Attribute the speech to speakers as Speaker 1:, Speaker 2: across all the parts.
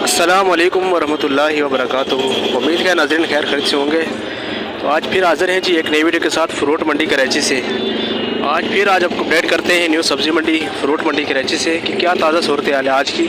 Speaker 1: अस्सलाम वालेकुम वरहमतुल्लाहि वबरकातुहू। उम्मीद है नाज़रीन खैर खरीद से होंगे। तो आज फिर हाज़िर हैं जी एक नई वीडियो के साथ फ्रूट मंडी कराची से। आज आपको अपडेट करते हैं न्यू सब्ज़ी मंडी फ्रूट मंडी कराची से कि क्या ताज़ा सूरत हाल है आज की,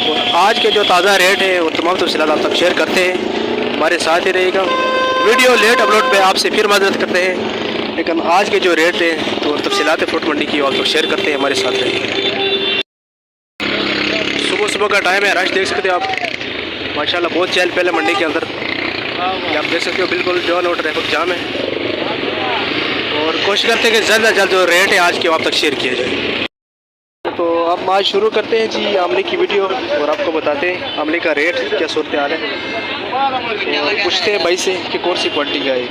Speaker 1: और आज के जो ताज़ा रेट है और तमाम तफसीलात आप तक शेयर करते हैं। हमारे साथ ही रहेगा। वीडियो लेट अपलोड पे आपसे फिर माजरत करते हैं, लेकिन आज के जो रेट हैं तो तफसीलात फ्रूट मंडी की आप तक शेयर करते हैं। हमारे साथ रहेंगे। सुबह का टाइम है, रश देख सकते हो आप माशाल्लाह, बहुत चहल पहले मंडी के अंदर आप देख सकते हो। बिल्कुल जॉन और ट्रैफिक जाम है, और कोशिश करते हैं कि जल्द से जल्द जो रेट है आज के आप तक शेयर किया जाए। तो अब आज शुरू करते हैं जी आमले की वीडियो, और आपको बताते हैं आमले का रेट क्या सूरत हाल है। तो पूछते हैं भाई से कि कौन सी क्वालिटी का है।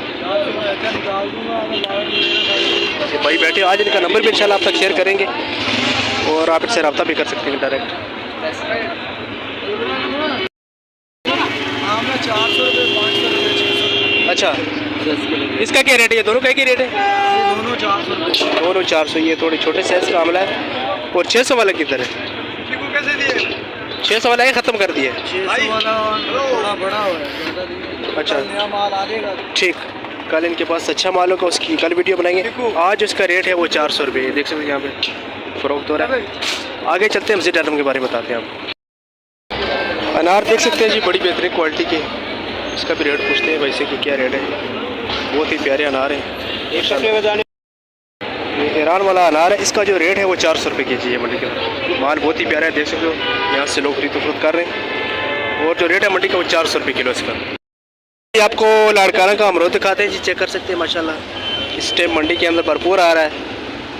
Speaker 1: भाई बैठे, आज इनका नंबर भी इंशाल्लाह आप तक शेयर करेंगे, और आप इनसे रब्ता भी कर सकते हैं डायरेक्ट।
Speaker 2: 400 रुपये, 500 रुपये, 600।
Speaker 1: अच्छा, इसका क्या रेट है? ये दोनों का क्या रेट है?
Speaker 2: ये दोनों 400 रुपये।
Speaker 1: दोनों 400। ये थोड़ी छोटे साइज़ का आमला है। और 600 वाला किधर है?
Speaker 2: कैसे दिए?
Speaker 1: 600 वाला ही ख़त्म कर दिए।
Speaker 2: 600 वाला थोड़ा बड़ा है।
Speaker 1: अच्छा,
Speaker 2: नया माल आएगा।
Speaker 1: ठीक। कल इनके पास अच्छा माल होगा, उसकी कल वीडियो बनाएंगे। आज उसका रेट है वो 400 रुपये। देख सकते हैं यहाँ पे फ़रोख्त हो रहा है। आगे चलते हैं, मज़ीद आइटम के बारे में बताते हैं आप। अनार देख सकते हैं जी, बड़ी बेहतरीन क्वालिटी के। इसका भी रेट पूछते हैं वैसे कि क्या रेट है। बहुत ही प्यारे अनार हैं। एक शक्ल में जाने ये ईरान वाला अनार है। इसका जो रेट है वो 400 रुपये के जी है मंडी के अंदर। माल बहुत ही प्यारा है, देख सकते हो। यहाँ से लोग खरीद फरोख्त कर रहे हैं, और जो रेट है मंडी का वो 400 रुपये किलो इसका। ये आपको लाड़काना का अमरूद दिखाते हैं जी, चेक कर सकते हैं माशाल्लाह। इस टाइम मंडी के अंदर भरपूर आ रहा है।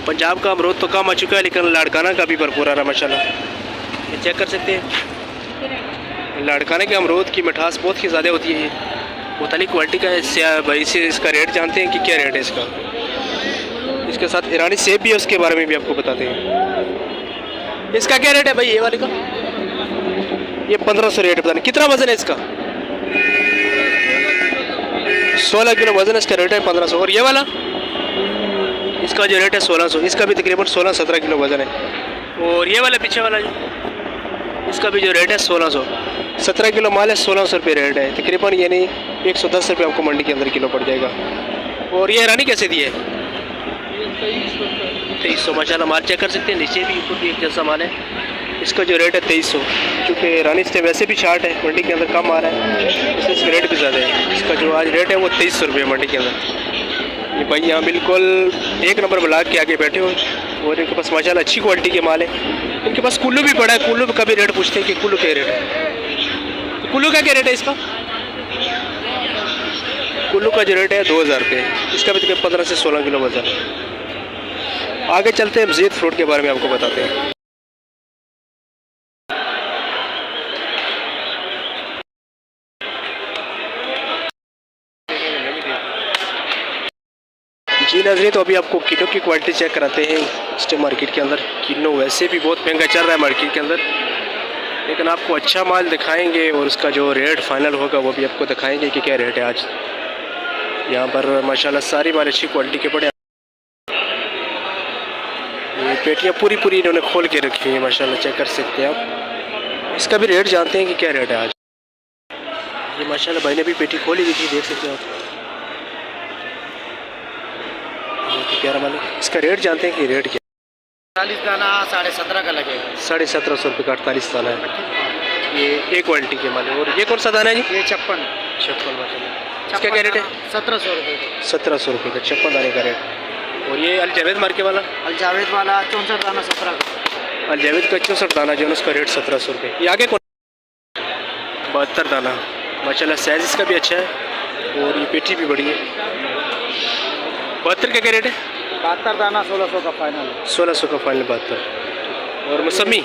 Speaker 1: पंजाब का अमरूद तो कम आ चुका है, लेकिन लाड़काना का भी भरपूर आ रहा है माशाल्लाह। ये चेक कर सकते हैं। लाड़काने के अमरूद की मिठास बहुत ही ज़्यादा होती है। ये मुख्तलिफ क्वालिटी का है भाई से। इसका रेट जानते हैं कि क्या रेट है इसका। इसके साथ ईरानी सेब भी है, उसके बारे में भी आपको बताते हैं। इसका क्या रेट है भाई ये वाले का? ये 1500 रेट बताने। कितना वज़न है इसका? 16 किलो वज़न है। इसका रेट है 1500। और ये वाला, इसका जो रेट है 1600। इसका भी तकरीबन 16-17 किलो वज़न है। और ये वाला पीछे वाला जो, इसका भी जो रेट है 1600। 17 किलो माल है, 1600 रुपये रेट है तकरीबन, यानी 110 रुपये आपको मंडी के अंदर किलो पड़ जाएगा। और ये ईरानी कैसे दिए? 2300 माशाल्लाह। माल चेक कर सकते हैं, नीचे भी ऊपर भी एक जैसा माल है। इसका जो रेट है 2300, चूँकि ईरानी से वैसे भी शार्ट है, मंडी के अंदर कम आ रहा है, इसलिए इसका रेट भी ज़्यादा है। इसका जो आज रेट है वो 2300 रुपये मंडी के अंदर। ये भाई यहाँ बिल्कुल एक नंबर ब्लॉक के आगे बैठे हो, और इनके पास माशाल्लाह अच्छी क्वालिटी के माल है। इनके पास कुल्लू भी पड़ा है। कुल्लू का भी रेट पूछते हैं कि कुल्लू क्या रेट है। तो कुल्लू का क्या रेट है इसका? कुल्लू का जो रेट है 2000 रुपये। इसका भी तकरीबन 15 से 16 किलो वजन। आगे चलते हैं, मज़ीद फ्रूट के बारे में आपको बताते हैं। जी नाज़रीन, तो अभी आपको किलो की क्वालिटी चेक कराते हैं। इस टाइम मार्केट के अंदर किलो वैसे भी बहुत महंगा चल रहा है मार्केट के अंदर, लेकिन आपको अच्छा माल दिखाएंगे, और उसका जो रेट फाइनल होगा वो भी आपको दिखाएंगे कि क्या रेट है आज। यहाँ पर माशाल्लाह सारी माल अच्छी क्वालिटी के पड़े। ये पेटियाँ पूरी इन्होंने खोल के रखी है माशाल्लाह, चेक कर सकते हैं आप। इसका भी रेट जानते हैं कि क्या रेट है आज। ये माशाल्लाह भाई ने भी पेटी खोली हुई थी, देख सकते हो आप। प्यारा माल है। इसका रेट जानते हैं कि रेट क्या?
Speaker 2: 40 दाना 17.5 का लगेगा।
Speaker 1: 1750 रुपये का 48 दाना है। ये एक क्वालिटी के माल है। और ये कौन सा दाना है जी?
Speaker 2: ये 56
Speaker 1: माशाल्लाह। इसका क्या रेट है?
Speaker 2: 1700 रुपये।
Speaker 1: 1700 रुपये का 56 दाने का रेट। और ये अल जावेद मार्के वाला?
Speaker 2: अल जावेद वाला 64 दाना 17 का।
Speaker 1: अल जावेद का 64 दाना जो है उसका रेट 1700 रुपये। ये आगे कौन? 72 दाना माशाल्लाह, साइज़ इसका भी अच्छा है, और ये पेटी भी बड़ी है। 72 का क्या रेट है?
Speaker 2: 72 दाना 1600 का फाइनल।
Speaker 1: 1600 का फाइनल 72। और मौसमी,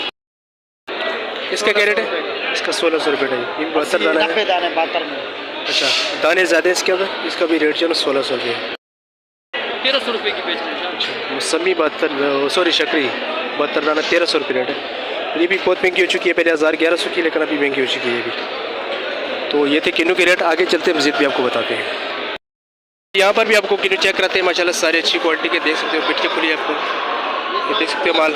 Speaker 1: इसका क्या रेट है? इसका 1600 रुपये है। ये 72 दाना है।
Speaker 2: 90 दाने 72 में।
Speaker 1: अच्छा, दाने ज़्यादा है इसके अंदर। इसका भी रेट जो है 1600 रुपये है।
Speaker 2: 1300 रुपये की बेच रहे हैं।
Speaker 1: मौसमी 72, सॉरी शकरी 72 दाना 1300 रुपये रेट है। ये भी बहुत महंगी हो चुकी है, पहले 1000-1100 की, लेकिन अभी महंगी हो चुकी है ये भी। तो ये थे किन्नू के रेट। आगे चलते हैं, मज़ीद भी आपको बताते हैं। यहाँ पर भी आपको किलो चेक कराते हैं माशाल्लाह, सारे अच्छी क्वालिटी के देख सकते हो। पिट के खुली है आपको, ये देख सकते हो माल।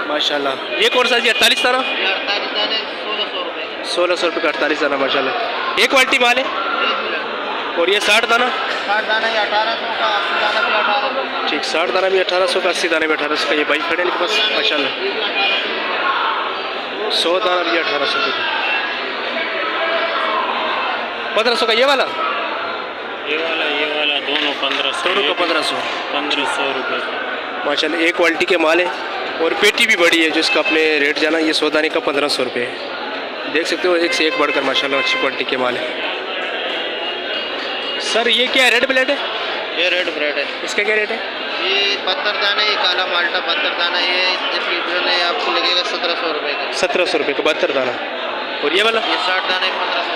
Speaker 1: माशाल्लाह। ये कौन सा जी 48 था ना?
Speaker 2: दाने 1600 रुपये
Speaker 1: 1600 रुपये का 48 दाना माशाल्लाह। एक क्वालिटी माल है। और ये 60 दाना
Speaker 2: 60 दाना ये 1800 का, 80 दाना भी 1800 का।
Speaker 1: ठीक, 60 दाना भी 1800 का, 80 दाने भी 1800 का। ये भाई खड़े इनके पास माशाल्लाह। 100 दाना भी 1800 का, 1500 का। ये वाला
Speaker 2: ये वाला दोनों 1500,
Speaker 1: दोनों का 1500
Speaker 2: रुपये का
Speaker 1: माशाल्लाह। एक क्वालिटी के माल है और पेटी भी बड़ी है जिसका अपने रेट जाना। ये 100 दाने का 1500 रुपये है। देख सकते हो एक से एक बढ़कर माशाल्लाह अच्छी क्वालिटी के माल है। सर ये क्या रेड ब्लेड है?
Speaker 2: ये रेड ब्रेड है।
Speaker 1: इसका क्या रेट है?
Speaker 2: ये 72 दाना, ये काला माल्टा 72 दाना, ये इसकी ड्रिल है आपको लगेगा 1700 रुपये का।
Speaker 1: 1700 रुपये का 72 दाना। और ये वाला
Speaker 2: ये 60 दाने 1500।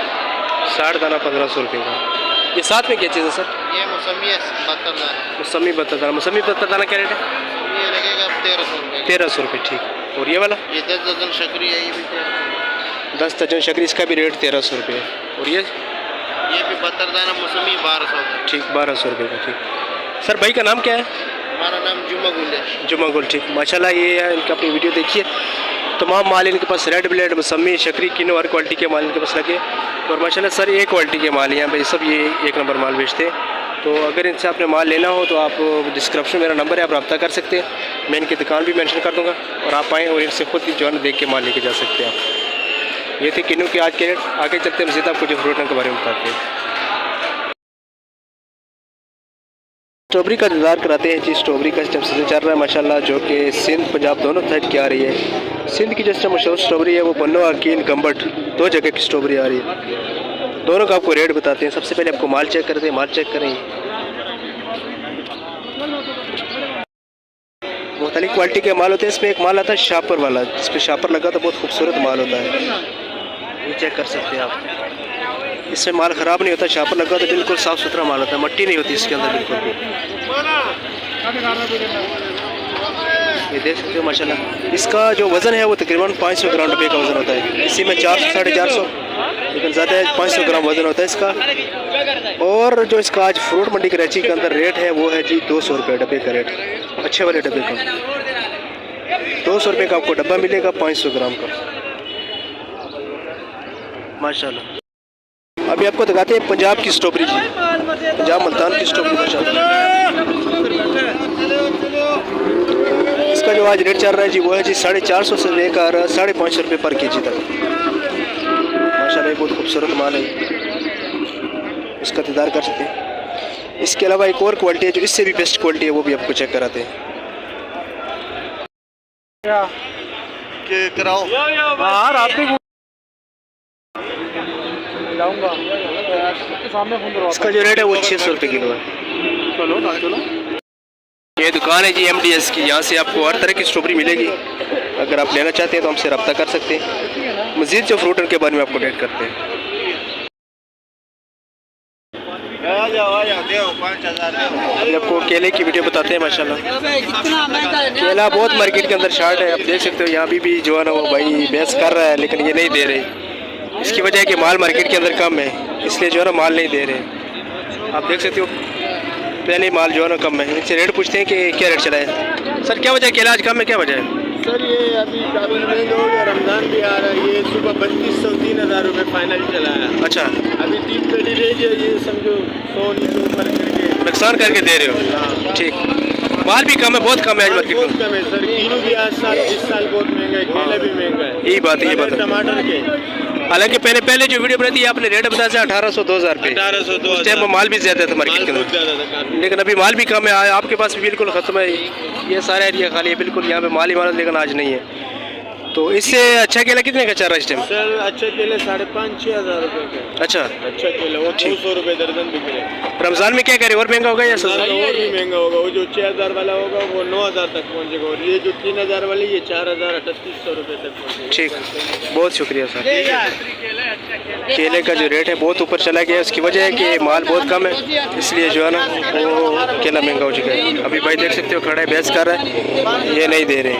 Speaker 1: 60 दाना 1500 रुपये का। ये साथ में क्या चीज़ है सर?
Speaker 2: ये मौसमी है 72 दाना।
Speaker 1: मौसमी 72 दाना। मौसमी 72 दाना क्या रेट है?
Speaker 2: ये लगेगा 1300 रुपये का।
Speaker 1: 1300 रुपये। ठीक। और ये वाला
Speaker 2: ये 10 दर्जन शकरी है, ये भी 1300।
Speaker 1: 10 दर्जन शकरी, इसका भी रेट 1300 रुपये है। और ये
Speaker 2: भी 72 दाना मौसमी 1200 का।
Speaker 1: ठीक, 1200 रुपये का। ठीक सर, भाई का नाम क्या है?
Speaker 2: हमारा नाम जुम्मा गुल है।
Speaker 1: जुम्मा गुल। ठीक माशाल्लाह। ये है इनका, अपनी वीडियो देखिए। तमाम माल इनके पास रेड ब्लेड, मौसमी, शकरी, किनो हर क्वालिटी के माल इनके पास लगे। और माशाल्लाह सर एक क्वालिटी के माल यहाँ पे सब ये एक नंबर माल बेचते हैं। तो अगर इनसे आपने माल लेना हो तो आप डिस्क्रिप्शन में मेरा नंबर है, आप रब्ता कर सकते हैं। मैं इनकी दुकान भी मेंशन कर दूँगा और आप आएँ और इनसे खुद जो है ना देख के माल लेके जा सकते हैं आप। ये थे किन्नू के आज के रेट। आगे चलते हैं मज़ीद आपको जो फ्रूट के बारे में बताते हैं। स्ट्रॉबेरी का इंतज़ार कराते हैं जी। स्ट्रॉबेरी का सिस्टम सीजन चल रहा है माशाल्लाह, जो कि सिंध पंजाब दोनों साइड की आ रही है। सिंध की जो सिस्टम मशहूर स्ट्रॉबेरी है वो बन्नो, अकील, गम्बट, 2 जगह की स्ट्रॉबेरी आ रही है। दोनों का आपको रेट बताते हैं। सबसे पहले आपको माल चेक करते हैं। माल चेक करें, मुख्तलिफ क्वालिटी के माल होते हैं। इसमें एक माल आता है शापर वाला, जिस पर शापर लगा तो बहुत खूबसूरत माल होता है। ये चेक कर सकते हैं आप। इसमें माल ख़राब नहीं होता, शापर लगा तो बिल्कुल साफ़ सुथरा माल होता है, मट्टी नहीं होती इसके अंदर बिल्कुल भी। ये देख सकते हो माशाल्लाह। इसका जो वज़न है वो तकरीबन 500 ग्राम डब्बे का वज़न होता है। इसी में 400 साढ़े 400 लेकिन ज़्यादा है, 500 ग्राम वज़न होता है इसका। और जो इसका आज फ्रूट मंडी कराची के अंदर रेट है वो है जी 200 रुपये डब्बे का रेट, अच्छे वाले डब्बे का। 200 रुपये का आपको डब्बा मिलेगा 500 ग्राम का माशाल्लाह। अभी आपको दिखाते हैं पंजाब की स्ट्रॉबेरी जी, पंजाब मुल्तान की स्ट्रॉबेरी माशाल्लाह। इसका जो आज रेट चल रहा है जी वो है जी 450 से लेकर 550 रुपये पर केजी तक माशाल्लाह। बहुत खूबसूरत माल है, इसका इंतज़ार कर सकते हैं। इसके अलावा एक और क्वालिटी है जो इससे भी बेस्ट क्वालिटी है, वो भी आपको चेक कराते हैं।
Speaker 2: कराओ
Speaker 1: हाँ आप भी
Speaker 2: लाऊंगा सामने।
Speaker 1: इसका जो रेट है वो 600 रुपये किलो है। चलो ना चलो। ये दुकान है जी MDS की, यहाँ से आपको हर तरह की स्ट्रॉबेरी मिलेगी। अगर आप लेना चाहते हैं तो हमसे रब्ता कर सकते हैं। मज़ीद जो फ्रूट के बारे में आपको अपडेट करते हैं। अभी आपको केले की वीडियो बताते हैं माशाल्लाह। केला बहुत मार्केट के अंदर शार्ट है, आप देख सकते हो। यहाँ भी जो है ना वो भाई बेस कर रहा है लेकिन ये नहीं दे रहे। इसकी वजह है कि माल मार्केट के अंदर कम है, इसलिए जो है ना माल नहीं दे रहे। आप देख सकते हो पहले माल जो है ना कम है। इनसे रेट पूछते हैं कि क्या रेट चला है। सर क्या वजह है केला आज कम है, क्या वजह है?
Speaker 2: सर ये अभी काफ़ी महंगा हो गया, रमज़ान भी आ रहा है। ये सुबह 3200 3000 रुपये फाइनल चला है।
Speaker 1: अच्छा,
Speaker 2: अभी 3 पेटी रह गया, ये समझो 100 नीचे ऊपर करके
Speaker 1: नुकसान करके दे रहे हो। ठीक, माल भी कम है, बहुत कम है आज मार्केट
Speaker 2: बहुत
Speaker 1: में।
Speaker 2: कम है सर। किलो भी आज साल इस साल बहुत महंगा है, केला भी महंगा है।
Speaker 1: यही बात है, ये बात है।
Speaker 2: टमाटर के
Speaker 1: हालांकि पहले जो वीडियो बनाई थी आपने रेट बताया था 1800 2000 रुपये।
Speaker 2: 1800
Speaker 1: उस टाइम में माल भी ज़्यादा था मार्केट के अंदर, लेकिन अभी माल भी कम है। आपके पास भी बिल्कुल ख़त्म है, ये सारा एरिया खाली है बिल्कुल। यहाँ पे माल ही माल, लेकिन आज नहीं है। तो इससे अच्छा केला कितने का चल रहा है इस टाइम?
Speaker 2: सर अच्छे केले 5,500-6,000 रुपये का।
Speaker 1: अच्छा,
Speaker 2: अच्छा केला वो 200 रुपये दर्जन बिक रहे।
Speaker 1: रमज़ान में क्या करें, और महंगा होगा या सस्ता?
Speaker 2: और भी महंगा होगा। वो जो 6,000 वाला होगा वो 9,000 तक पहुँचेगा, और ये जो 3,000 वाली ये 4,000-3,800 रुपये तक पहुँचेगा।
Speaker 1: ठीक, बहुत शुक्रिया सर। केले का जो रेट है बहुत ऊपर चला गया, उसकी वजह है कि माल बहुत कम है, इसलिए जो है ना वो केला महंगा हो चुका है। अभी भाई देख सकते हो खड़ा है, बहस कर रहा है, ये नहीं दे रहे,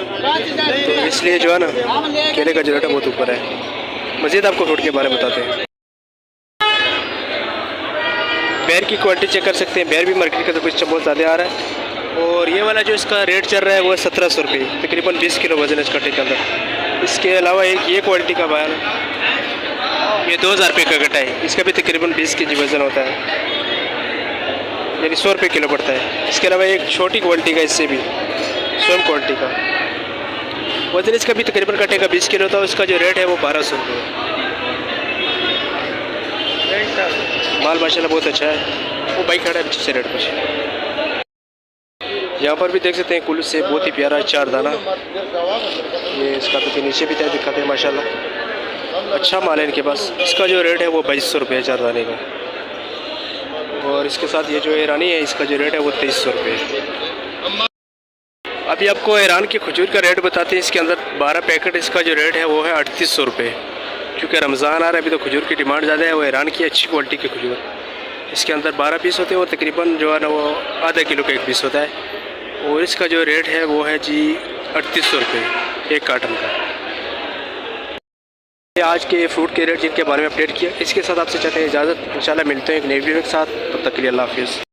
Speaker 1: तो इसलिए जो है ना केले का जो रेट है बहुत ऊपर है। मज़ीद आपको फ्रूट के बारे में बताते हैं। बैर की क्वालिटी चेक कर सकते हैं। बैर भी मार्केट का तो कुछ बहुत ज़्यादा आ रहा है। और ये वाला जो इसका रेट चल रहा है वो है 1700 रुपये, तकरीबन 20 किलो वजन है इसका के अंदर। इसके अलावा एक ये क्वालिटी का बाल, ये 2000 रुपये का कटा है। इसका भी तकरीबन 20 kg वज़न होता है, यानी 100 रुपये किलो पड़ता है। इसके अलावा एक छोटी क्वालिटी का, इससे भी स्वयं क्वालिटी का वज़न इसका भी तकरीबन कटे का 20 किलो था। उसका जो रेट है वो 1200 रुपये। माल माशाल्लाह बहुत अच्छा है। वो बाइक खड़ा है पीछे से रेट पर। यहाँ पर भी देख सकते हैं कुल्लू से बहुत ही प्यारा 4 दाना। ये इसका तो नीचे भी दिखाते हैं माशाल्लाह, अच्छा माल है इनके पास। इसका जो रेट है वो 2200 रुपये 4 दाने का। और इसके साथ ये जो ईरानी है, इसका जो रेट है वो 2300 रुपये। अभी आपको ईरान की खजूर का रेट बताते हैं। इसके अंदर 12 पैकेट, इसका जो रेट है वो है 3800 रुपये। क्योंकि रमज़ान आ रहा है अभी, तो खजूर की डिमांड ज़्यादा है। वो ईरान की अच्छी क्वालिटी की खजूर, इसके अंदर 12 पीस होते हैं और तकरीबन जो है ना वो आधा किलो का एक पीस होता है। और इसका जो रेट है वो है जी 3800 रुपये एक कार्टन का। आज के फ्रूट के रेट जिनके बारे में अपडेट किया, इसके साथ आपसे चाहते हैं इजाज़त। इंशाल्लाह मिलते हैं एक नई वीडियो के साथ। तब तक के लिए अल्लाह हाफिज़।